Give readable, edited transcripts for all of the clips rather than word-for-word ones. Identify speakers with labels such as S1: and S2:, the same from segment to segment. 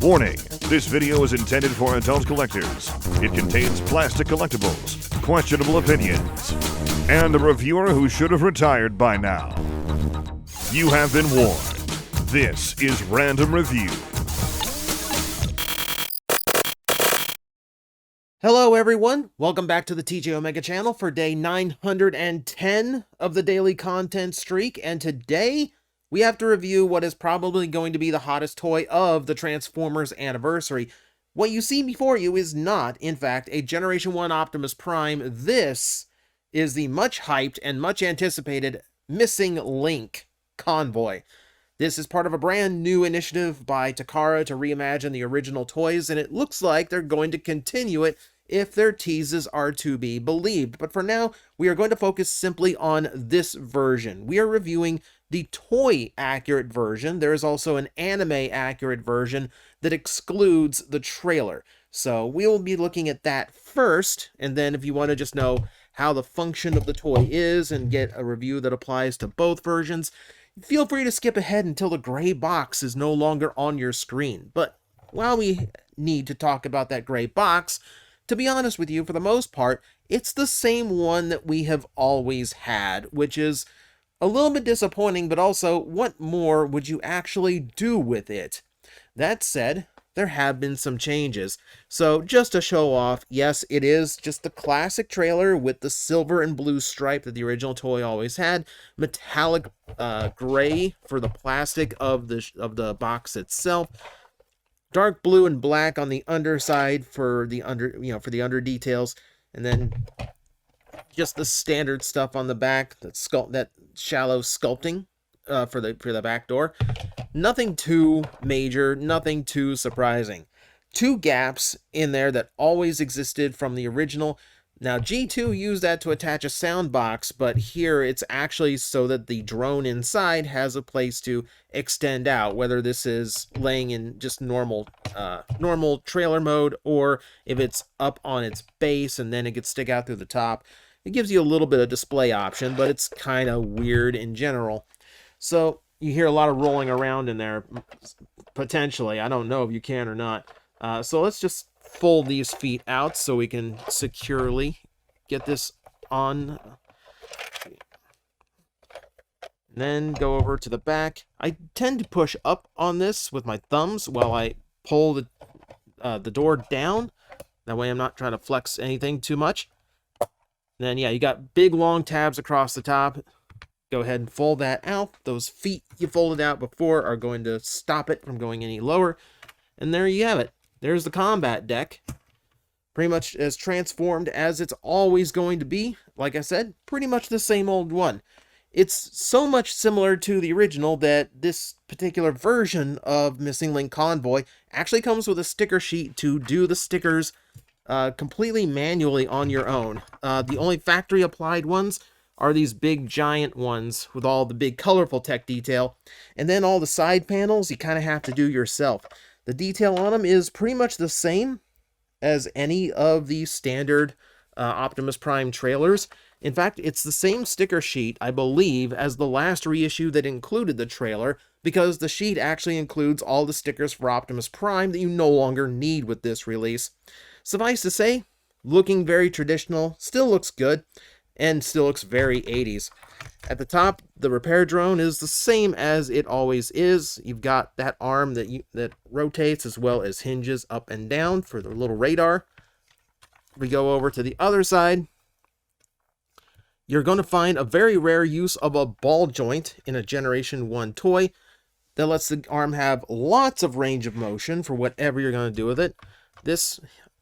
S1: Warning, this video is intended for adult collectors. It contains plastic collectibles, questionable opinions, and a reviewer who should have retired by now. You have been warned. This is Random Review.
S2: Hello everyone, welcome back to the TJOmega channel for day 910 of the daily content streak, and today we have to review what is probably going to be the hottest toy of the Transformers anniversary. What you see before you is not, in fact, a Generation 1 Optimus Prime. This is the much hyped and much anticipated Missing Link Convoy. This is part of a brand new initiative by Takara to reimagine the original toys, and it looks like they're going to continue it if their teases are to be believed. But for now, we are going to focus simply on this version. We are reviewing the toy-accurate version. There is also an anime-accurate version that excludes the trailer. So we will be looking at that first, and then if you want to just know how the function of the toy is and get a review that applies to both versions, feel free to skip ahead until the gray box is no longer on your screen. But while we need to talk about that gray box, to be honest with you, for the most part, it's the same one that we have always had, which is a little bit disappointing, but also, what more would you actually do with it? That said, there have been some changes. So, just to show off, yes, it is just the classic trailer with the silver and blue stripe that the original toy always had, metallic gray for the plastic of the box itself, dark blue and black on the underside for the under details, and then just the standard stuff on the back, that shallow sculpting for the back door. Nothing too major, nothing too surprising. Two gaps in there that always existed from the original. Now, G2 used that to attach a sound box, but here it's actually so that the drone inside has a place to extend out, whether this is laying in just normal trailer mode, or if it's up on its base and then it could stick out through the top. It gives you a little bit of display option, but it's kind of weird in general. So you hear a lot of rolling around in there, potentially. I don't know if you can or not. So let's just fold these feet out so we can securely get this on. Then go over to the back. I tend to push up on this with my thumbs while I pull the door down. That way I'm not trying to flex anything too much. Then, yeah, you got big long tabs across the top. Go ahead and fold that out. Those feet you folded out before are going to stop it from going any lower. And there you have it. There's the combat deck. Pretty much as transformed as it's always going to be. Like I said, pretty much the same old one. It's so much similar to the original that this particular version of Missing Link Convoy actually comes with a sticker sheet to do the stickers completely manually on your own. The only factory applied ones are these big giant ones with all the big colorful tech detail, and then all the side panels you kind of have to do yourself. The detail on them is pretty much the same as any of the standard Optimus Prime trailers. In fact, it's the same sticker sheet, I believe, as the last reissue that included the trailer, because the sheet actually includes all the stickers for Optimus Prime that you no longer need with this release. Suffice to say, looking very traditional, still looks good, and still looks very 80s. At the top, the repair drone is the same as it always is. You've got that arm that rotates, as well as hinges up and down for the little radar. We go over to the other side. You're going to find a very rare use of a ball joint in a Generation 1 toy that lets the arm have lots of range of motion for whatever you're going to do with it. This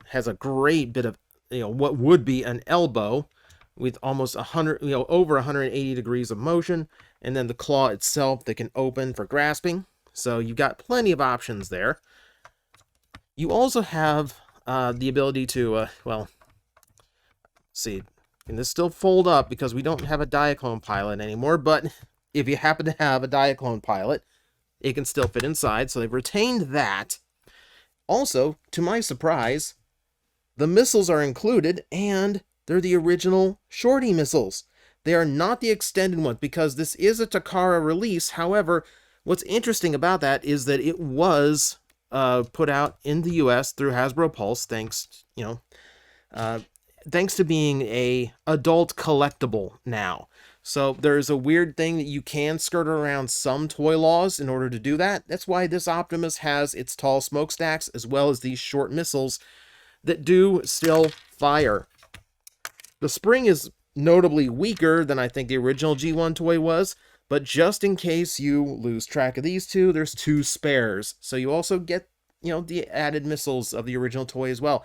S2: has a great bit of, what would be an elbow with almost 100, over 180 degrees of motion, and then the claw itself that can open for grasping. So you've got plenty of options there. You also have the ability to, see, can this still fold up because we don't have a Diaclone pilot anymore, but if you happen to have a Diaclone pilot, it can still fit inside, so they've retained that. Also, to my surprise, the missiles are included, and they're the original Shorty missiles. They are not the extended ones, because this is a Takara release. However, what's interesting about that is that it was put out in the US through Hasbro Pulse, thanks, thanks to being a adult collectible now. So there's a weird thing that you can skirt around some toy laws in order to do that. That's why this Optimus has its tall smokestacks as well as these short missiles that do still fire. The spring is notably weaker than I think the original G1 toy was, but just in case you lose track of these two, there's two spares. So you also get, the added missiles of the original toy as well.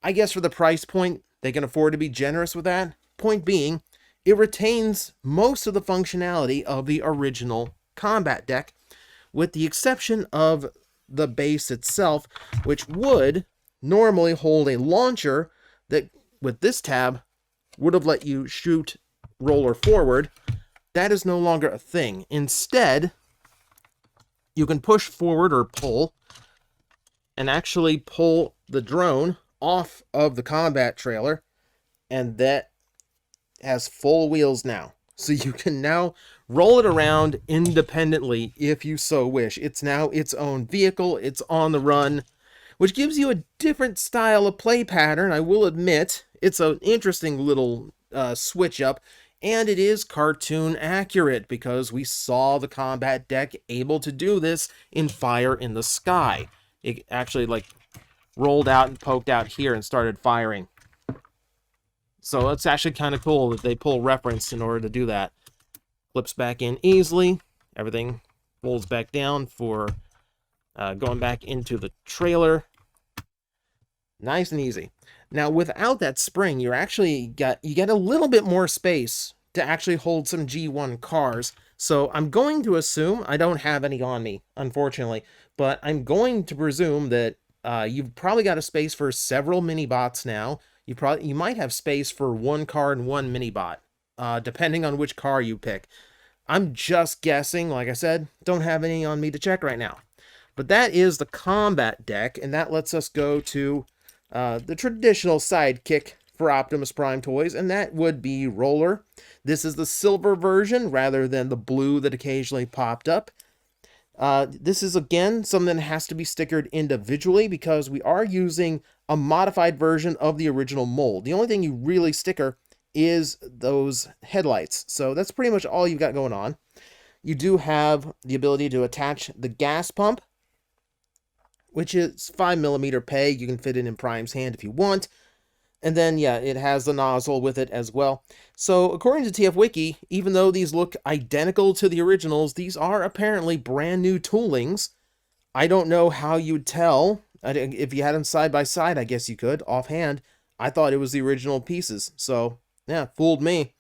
S2: I guess for the price point, they can afford to be generous with that. Point being, it retains most of the functionality of the original combat deck, with the exception of the base itself, which would normally hold a launcher that, with this tab, would have let you shoot Roller forward. That is no longer a thing. Instead, you can push forward or pull and actually pull the drone off of the combat trailer, and that has full wheels now. So you can now roll it around independently if you so wish. It's now its own vehicle. It's on the run, which gives you a different style of play pattern. I will admit, it's an interesting little switch up, and it is cartoon accurate because we saw the combat deck able to do this in Fire in the Sky. It actually rolled out and poked out here and started firing. So it's actually kind of cool that they pull reference in order to do that. Flips back in easily. Everything folds back down for going back into the trailer. Nice and easy. Now, without that spring, you get a little bit more space to actually hold some G1 cars. So I'm going to assume, I don't have any on me, unfortunately, but I'm going to presume that you've probably got a space for several mini bots now. You might have space for one car and one mini bot, depending on which car you pick. I'm just guessing. Like I said, don't have any on me to check right now. But that is the combat deck, and that lets us go to the traditional sidekick for Optimus Prime toys, and that would be Roller. This is the silver version rather than the blue that occasionally popped up. This is, again, something that has to be stickered individually because we are using a modified version of the original mold. The only thing you really sticker is those headlights. So that's pretty much all you've got going on. You do have the ability to attach the gas pump, which is 5mm peg. You can fit it in Prime's hand if you want. And then, yeah, it has the nozzle with it as well. So, according to TF Wiki, even though these look identical to the originals, these are apparently brand new toolings. I don't know how you'd tell. If you had them side by side, I guess you could, offhand. I thought it was the original pieces. So, yeah, fooled me.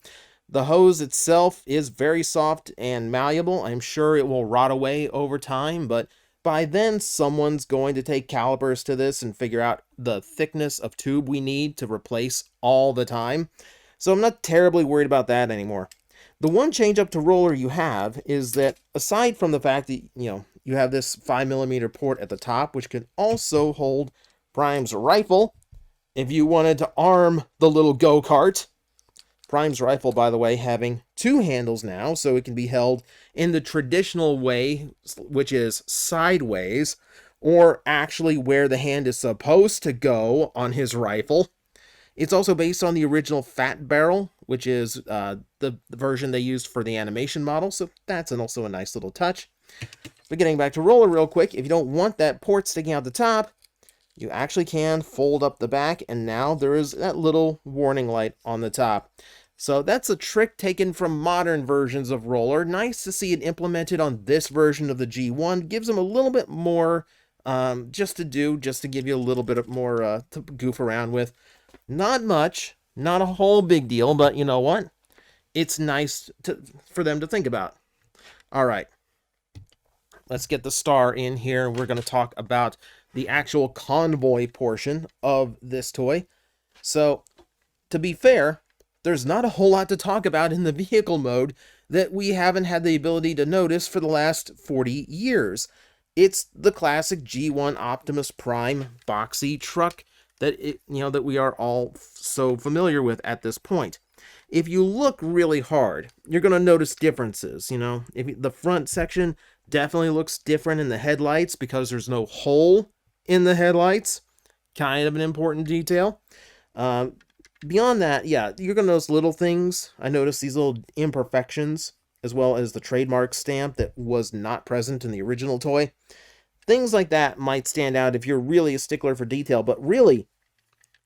S2: The hose itself is very soft and malleable. I'm sure it will rot away over time, but by then, someone's going to take calipers to this and figure out the thickness of tube we need to replace all the time. So I'm not terribly worried about that anymore. The one change up to Roller you have is that, aside from the fact that, you have this 5mm port at the top, which can also hold Prime's rifle, if you wanted to arm the little go-kart. Prime's rifle, by the way, having two handles now, so it can be held in the traditional way, which is sideways, or actually where the hand is supposed to go on his rifle. It's also based on the original Fat Barrel, which is the version they used for the animation model, so that's also a nice little touch. But getting back to Roller real quick, if you don't want that port sticking out the top, you actually can fold up the back, and now there is that little warning light on the top. So that's a trick taken from modern versions of Roller. Nice to see it implemented on this version of the G1. Gives them a little bit more just to give you a little bit more to goof around with. Not much, not a whole big deal, but you know what? It's nice for them to think about. All right, let's get the star in here. We're going to talk about the actual Convoy portion of this toy. So, to be fair, there's not a whole lot to talk about in the vehicle mode that we haven't had the ability to notice for the last 40 years. It's the classic G1 Optimus Prime boxy truck that that we are all so familiar with at this point. If you look really hard, you're going to notice differences. If the front section Definitely looks different in the headlights because there's no hole in the headlights. Kind of an important detail. Beyond that, yeah, you're going to notice little things. I noticed these little imperfections, as well as the trademark stamp that was not present in the original toy. Things like that might stand out if you're really a stickler for detail, but really,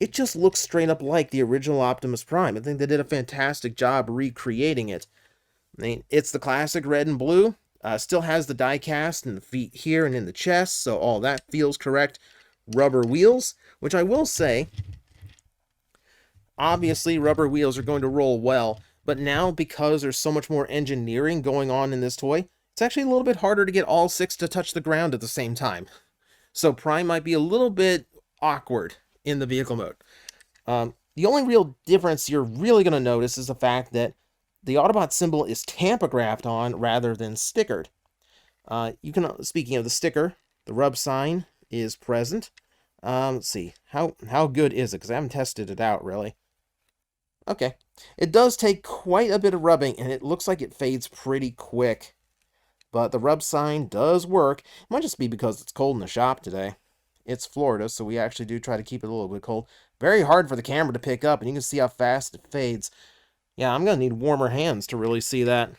S2: it just looks straight up like the original Optimus Prime. I think they did a fantastic job recreating it. I mean, it's the classic red and blue. Still has the die cast in the feet here and in the chest, so all that feels correct. Rubber wheels, which I will say, obviously rubber wheels are going to roll well, but now because there's so much more engineering going on in this toy, it's actually a little bit harder to get all 6 to touch the ground at the same time. So Prime might be a little bit awkward in the vehicle mode. The only real difference you're really going to notice is the fact that the Autobot symbol is tampographed on rather than stickered. Speaking of the sticker, the rub sign is present. Let's see, how good is it? Because I haven't tested it out, really. Okay, it does take quite a bit of rubbing, and it looks like it fades pretty quick. But the rub sign does work. It might just be because it's cold in the shop today. It's Florida, so we actually do try to keep it a little bit cold. Very hard for the camera to pick up, and you can see how fast it fades. Yeah, I'm going to need warmer hands to really see that.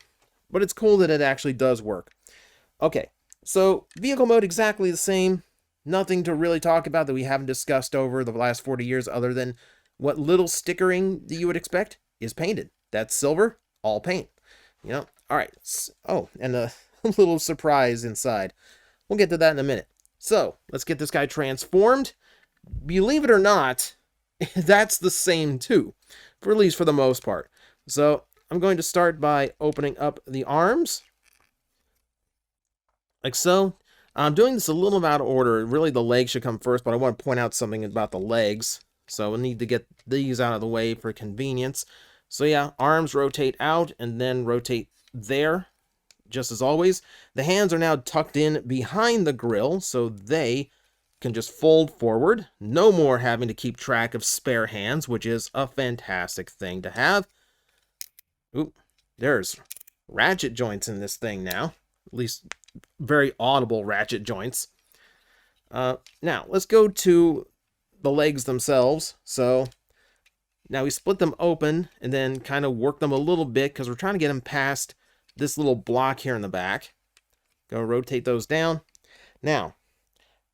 S2: But it's cool that it actually does work. Okay, so vehicle mode exactly the same. Nothing to really talk about that we haven't discussed over the last 40 years other than what little stickering that you would expect is painted. That's silver, all paint. You know, all right. Oh, and a little surprise inside. We'll get to that in a minute. So, let's get this guy transformed. Believe it or not, that's the same too, for at least for the most part. So, I'm going to start by opening up the arms, like so. I'm doing this a little out of order. Really, the legs should come first, but I want to point out something about the legs. So, we'll need to get these out of the way for convenience. So, yeah, arms rotate out and then rotate there, just as always. The hands are now tucked in behind the grill, so they can just fold forward. No more having to keep track of spare hands, which is a fantastic thing to have. Oop, there's ratchet joints in this thing now. At least very audible ratchet joints. Now, let's go to the legs themselves. So, now we split them open and then kind of work them a little bit because we're trying to get them past this little block here in the back. Go rotate those down. Now,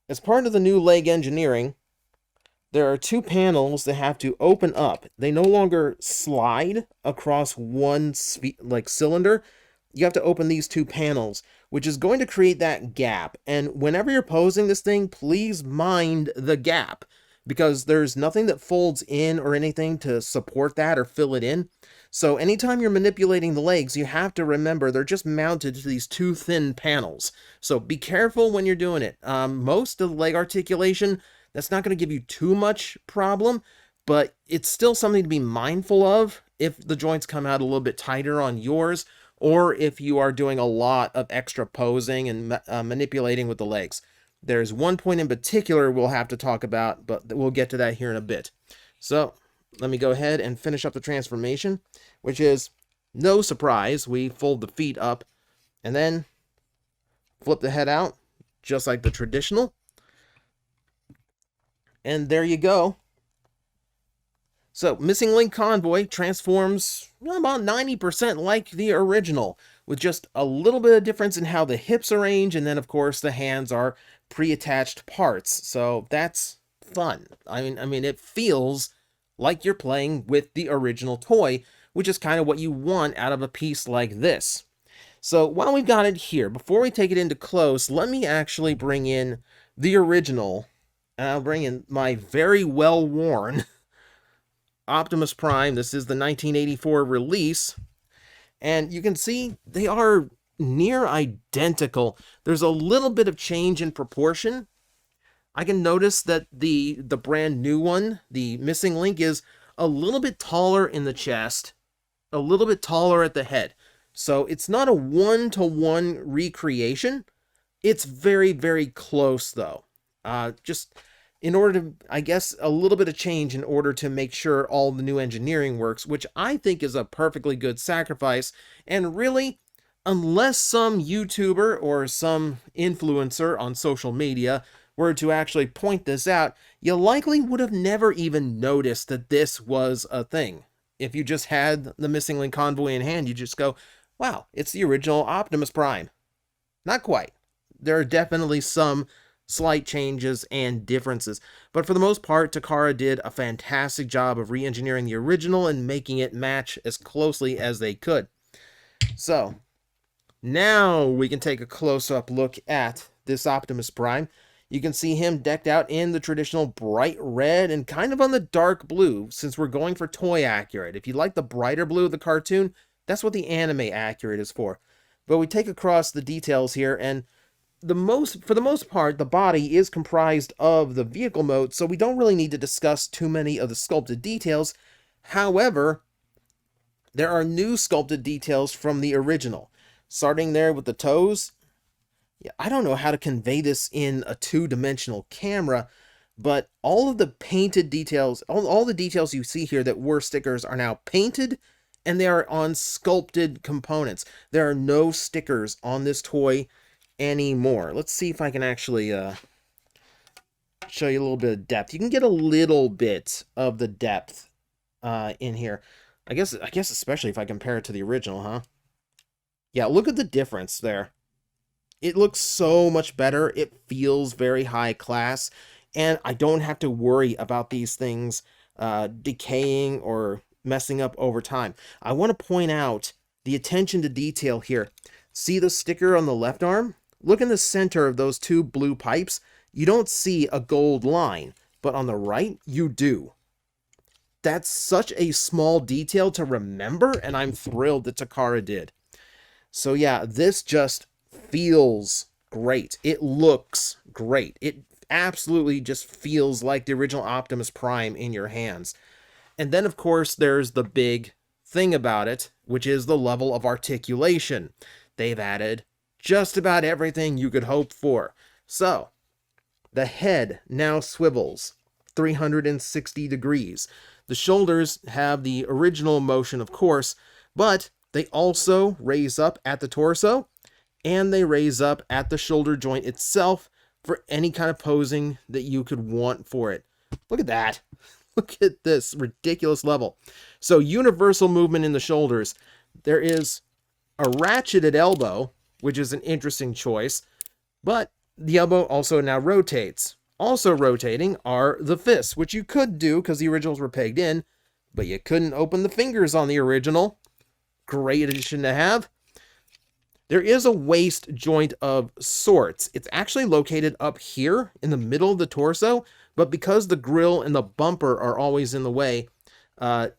S2: as part of the new leg engineering, there are 2 panels that have to open up. They no longer slide across one cylinder. You have to open these 2 panels, which is going to create that gap. And whenever you're posing this thing, please mind the gap, because there's nothing that folds in or anything to support that or fill it in. So anytime you're manipulating the legs, you have to remember they're just mounted to these 2 thin panels. So be careful when you're doing it. Most of the leg articulation, that's not going to give you too much problem, but it's still something to be mindful of if the joints come out a little bit tighter on yours, or if you are doing a lot of extra posing and manipulating with the legs. There's one point in particular we'll have to talk about, but we'll get to that here in a bit. So, let me go ahead and finish up the transformation, which is, no surprise, we fold the feet up, and then flip the head out, just like the traditional. And there you go. So, Missing Link Convoy transforms about 90% like the original, with just a little bit of difference in how the hips arrange, and then, of course, the hands are pre-attached parts. So, that's fun. I mean, it feels like you're playing with the original toy, which is kind of what you want out of a piece like this. So, while we've got it here, before we take it into close, let me actually bring in the original, and I'll bring in my very well-worn Optimus Prime. This is the 1984 release, and you can see they are near identical. There's a little bit of change in proportion. I can notice that the brand new one, the Missing Link, is a little bit taller in the chest, a little bit taller at the head. So it's not a one-to-one recreation. It's very, very close, though. Just in order to, I guess, a little bit of change in order to make sure all the new engineering works, which I think is a perfectly good sacrifice. And really, unless some YouTuber or some influencer on social media were to actually point this out, you likely would have never even noticed that this was a thing. If you just had the missing link Convoy in hand, you just go, wow, it's the original Optimus Prime. Not quite. There are definitely some slight changes and differences, but for the most part, Takara did a fantastic job of re-engineering the original and making it match as closely as they could. So, now we can take a close-up look at this Optimus Prime. You can see him decked out in the traditional bright red and kind of on the dark blue, since we're going for toy accurate. If you like the brighter blue of the cartoon, that's what the anime accurate is for. But we take across the details here, and for the most part, the body is comprised of the vehicle mode, so we don't really need to discuss too many of the sculpted details. However, there are new sculpted details from the original. Starting there with the toes. Yeah, I don't know how to convey this in a two-dimensional camera, but all of the painted details, all the details you see here that were stickers are now painted, and they are on sculpted components. There are no stickers on this toy anymore. Let's see if I can actually show you a little bit of depth. You can get a little bit of the depth in here. I guess especially if I compare it to the original, huh? Yeah, look at the difference there. It looks so much better. It feels very high class, and I don't have to worry about these things decaying or messing up over time. I want to point out the attention to detail here. See the sticker on the left arm? Look in the center of those two blue pipes. You don't see a gold line, but on the right, you do. That's such a small detail to remember, and I'm thrilled that Takara did. So yeah, this just feels great. It looks great. It absolutely just feels like the original Optimus Prime in your hands. And then, of course, there's the big thing about it, which is the level of articulation. They've added just about everything you could hope for. So, the head now swivels 360 degrees. The shoulders have the original motion, of course, but they also raise up at the torso, and they raise up at the shoulder joint itself for any kind of posing that you could want for it. Look at that. Look at this ridiculous level. So universal movement in the shoulders. There is a ratcheted elbow, which is an interesting choice, but the elbow also now rotates. Also rotating are the fists, which you could do because the originals were pegged in, but you couldn't open the fingers on the original. Great addition to have. There is a waist joint of sorts. It's actually located up here in the middle of the torso, but because the grill and the bumper are always in the way,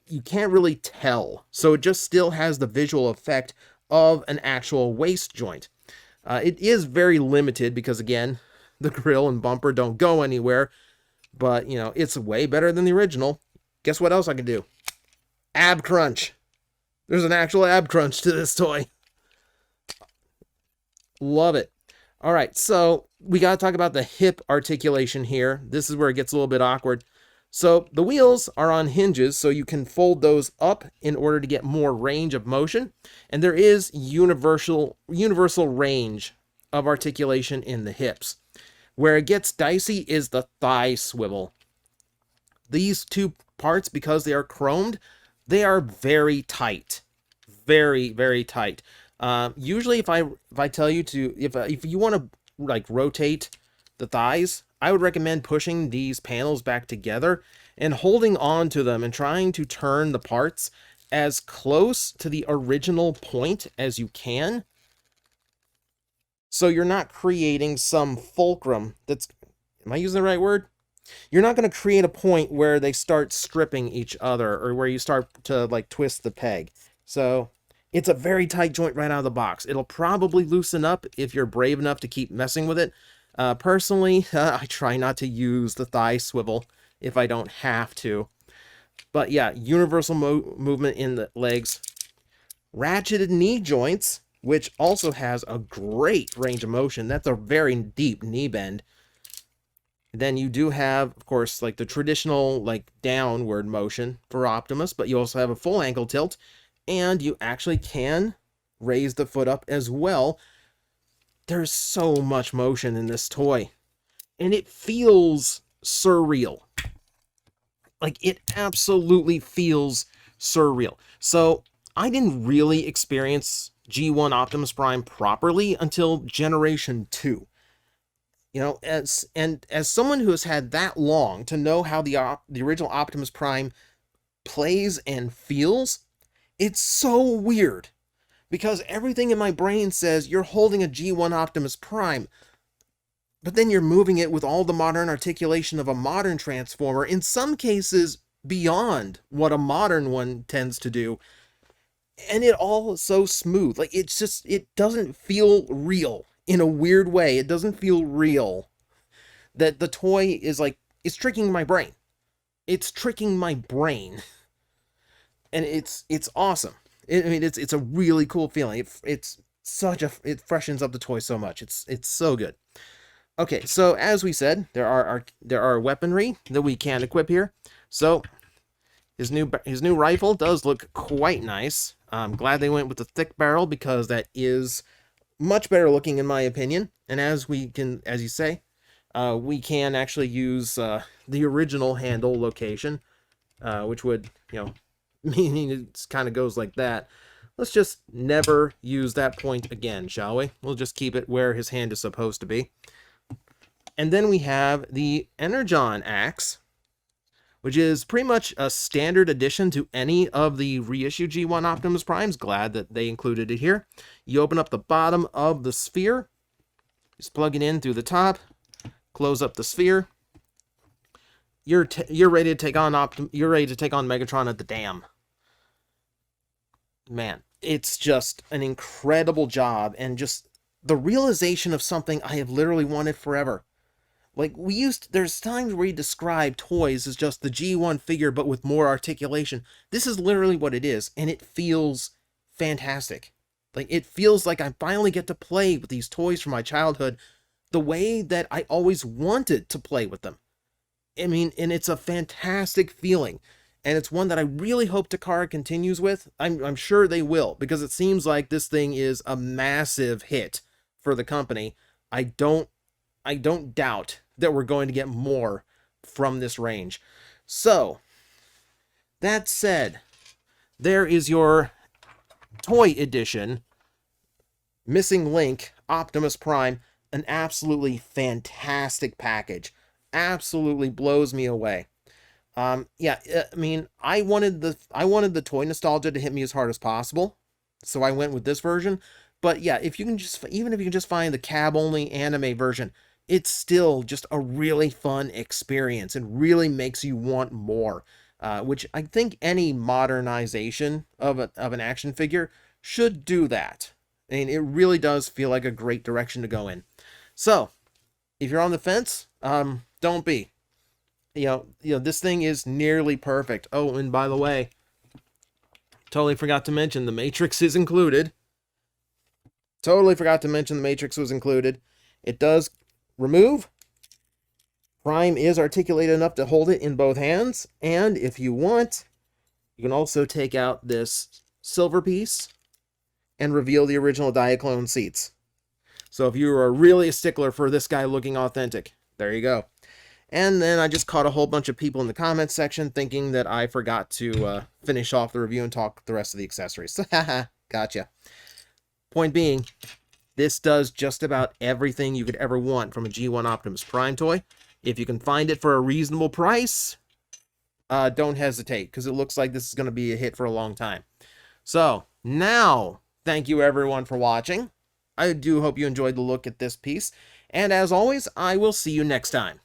S2: you can't really tell. So it just still has the visual effect of an actual waist joint. It is very limited because, again, the grill and bumper don't go anywhere, but, you know, it's way better than the original. Guess what else I can do? Ab crunch. There's an actual ab crunch to this toy. Love it. All right, so we got to talk about the hip articulation here. This is where it gets a little bit awkward. So the wheels are on hinges, so you can fold those up in order to get more range of motion. And there is universal range of articulation in the hips. Where it gets dicey is the thigh swivel. These two parts, because they are chromed, they are very tight. Very, very tight. Usually if I tell you to, if you want to like rotate the thighs, I would recommend pushing these panels back together and holding on to them and trying to turn the parts as close to the original point as you can. So you're not creating some fulcrum that's, am I using the right word? You're not going to create a point where they start stripping each other or where you start to like twist the peg. So it's a very tight joint right out of the box. It'll probably loosen up if you're brave enough to keep messing with it. Personally, I try not to use the thigh swivel if I don't have to. But yeah, universal movement in the legs. Ratcheted knee joints, which also has a great range of motion. That's a very deep knee bend. Then you do have, of course, like the traditional like downward motion for Optimus, but you also have a full ankle tilt, and you actually can raise the foot up as well. There's so much motion in this toy, and it feels surreal. Like, it absolutely feels surreal. So I didn't really experience G1 Optimus Prime properly until Generation 2. You know, as someone who has had that long to know how the original Optimus Prime plays and feels, it's so weird. Because everything in my brain says you're holding a G1 Optimus Prime, but then you're moving it with all the modern articulation of a modern Transformer, in some cases beyond what a modern one tends to do. And it all is so smooth. Like, it's just, it doesn't feel real in a weird way. It doesn't feel real. That the toy is like, it's tricking my brain. It's tricking my brain. And it's awesome. I mean, it's a really cool feeling. It freshens up the toy so much. It's so good. Okay, so as we said, there are weaponry that we can equip here. So his new rifle does look quite nice. I'm glad they went with the thick barrel, because that is much better looking in my opinion. And as you say, we can actually use the original handle location, which would, meaning it kind of goes like that. Let's just never use that point again, shall we? We'll just keep it where his hand is supposed to be. And then we have the Energon axe, which is pretty much a standard addition to any of the reissue G1 Optimus Primes. Glad that they included it here. You open up the bottom of the sphere, just plug it in through the top, close up the sphere. You're ready to take on Megatron at the dam. Man, it's just an incredible job, and just the realization of something I have literally wanted forever. Like, there's times where we describe toys as just the G1 figure, but with more articulation. This is literally what it is, and it feels fantastic. Like, it feels like I finally get to play with these toys from my childhood the way that I always wanted to play with them. I mean, and it's a fantastic feeling. And it's one that I really hope Takara continues with. I'm sure they will, because it seems like this thing is a massive hit for the company. I don't doubt that we're going to get more from this range. So, that said, there is your toy edition, Missing Link, Optimus Prime, an absolutely fantastic package. Absolutely blows me away. Yeah, I mean, I wanted the toy nostalgia to hit me as hard as possible, so I went with this version. But yeah, even if you can just find the cab-only anime version, it's still just a really fun experience and really makes you want more. Which I think any modernization of an action figure should do that. I mean, it really does feel like a great direction to go in. So, if you're on the fence, don't be. This thing is nearly perfect. Oh, and by the way, totally forgot to mention the Matrix is included. Totally forgot to mention the Matrix was included. It does remove. Prime is articulated enough to hold it in both hands. And if you want, you can also take out this silver piece and reveal the original Diaclone seats. So if you are really a stickler for this guy looking authentic, there you go. And then I just caught a whole bunch of people in the comments section thinking that I forgot to finish off the review and talk the rest of the accessories. Haha, gotcha. Point being, this does just about everything you could ever want from a G1 Optimus Prime toy. If you can find it for a reasonable price, don't hesitate, because it looks like this is going to be a hit for a long time. So, now, thank you everyone for watching. I do hope you enjoyed the look at this piece. And as always, I will see you next time.